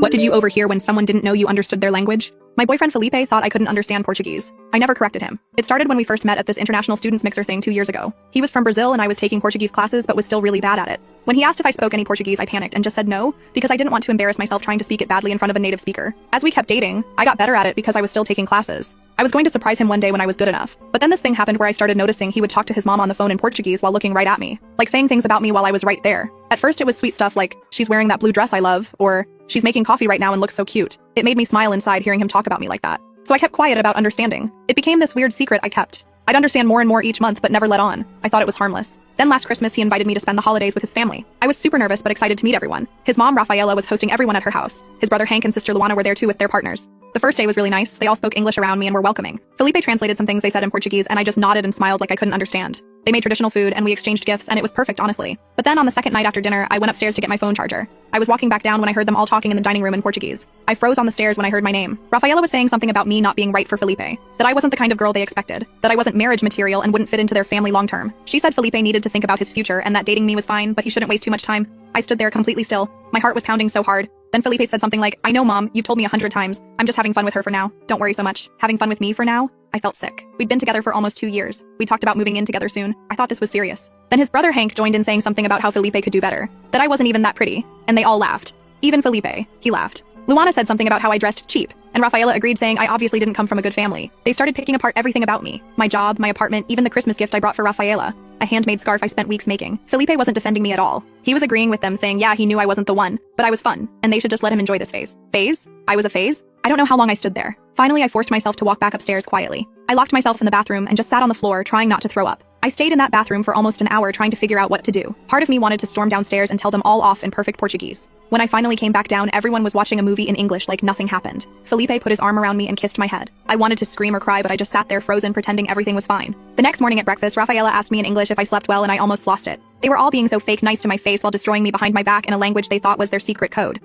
What did you overhear when someone didn't know you understood their language? My boyfriend Felipe thought I couldn't understand Portuguese. I never corrected him. It started when we first met at this international students mixer thing 2 years ago. He was from Brazil and I was taking Portuguese classes but was still really bad at it. When he asked if I spoke any Portuguese, I panicked and just said no, because I didn't want to embarrass myself trying to speak it badly in front of a native speaker. As we kept dating, I got better at it because I was still taking classes. I was going to surprise him one day when I was good enough. But then this thing happened where I started noticing he would talk to his mom on the phone in Portuguese while looking right at me, like saying things about me while I was right there. At first it was sweet stuff like, she's wearing that blue dress I love, or she's making coffee right now and looks so cute. It made me smile inside hearing him talk about me like that. So I kept quiet about understanding. It became this weird secret I kept. I'd understand more and more each month but never let on. I thought it was harmless. Then last Christmas he invited me to spend the holidays with his family. I was super nervous but excited to meet everyone. His mom, Rafaela, was hosting everyone at her house. His brother Hank and sister Luana were there too with their partners. The first day was really nice. They all spoke English around me and were welcoming. Felipe translated some things they said in Portuguese and I just nodded and smiled like I couldn't understand. They made traditional food and we exchanged gifts and it was perfect, honestly. But then on the second night after dinner, I went upstairs to get my phone charger. I was walking back down when I heard them all talking in the dining room in Portuguese. I froze on the stairs when I heard my name. Rafaela was saying something about me not being right for Felipe. That I wasn't the kind of girl they expected. That I wasn't marriage material and wouldn't fit into their family long term. She said Felipe needed to think about his future and that dating me was fine, but he shouldn't waste too much time. I stood there completely still. My heart was pounding so hard. Then Felipe said something like, I know, Mom, you've told me 100 times. I'm just having fun with her for now. Don't worry so much. Having fun with me for now? I felt sick. We'd been together for almost 2 years. We talked about moving in together soon. I thought this was serious. Then his brother Hank joined in saying something about how Felipe could do better. That I wasn't even that pretty. And they all laughed. Even Felipe. He laughed. Luana said something about how I dressed cheap. And Rafaela agreed, saying I obviously didn't come from a good family. They started picking apart everything about me. My job, my apartment, even the Christmas gift I brought for Rafaela. A handmade scarf I spent weeks making. Felipe wasn't defending me at all. He was agreeing with them, saying yeah, he knew I wasn't the one, but I was fun, and they should just let him enjoy this phase. Phase? I was a phase? I don't know how long I stood there. Finally, I forced myself to walk back upstairs quietly. I locked myself in the bathroom and just sat on the floor, trying not to throw up. I stayed in that bathroom for almost an hour trying to figure out what to do. Part of me wanted to storm downstairs and tell them all off in perfect Portuguese. When I finally came back down, everyone was watching a movie in English like nothing happened. Felipe put his arm around me and kissed my head. I wanted to scream or cry, but I just sat there frozen, pretending everything was fine. The next morning at breakfast, Rafaela asked me in English if I slept well and I almost lost it. They were all being so fake nice to my face while destroying me behind my back in a language they thought was their secret code.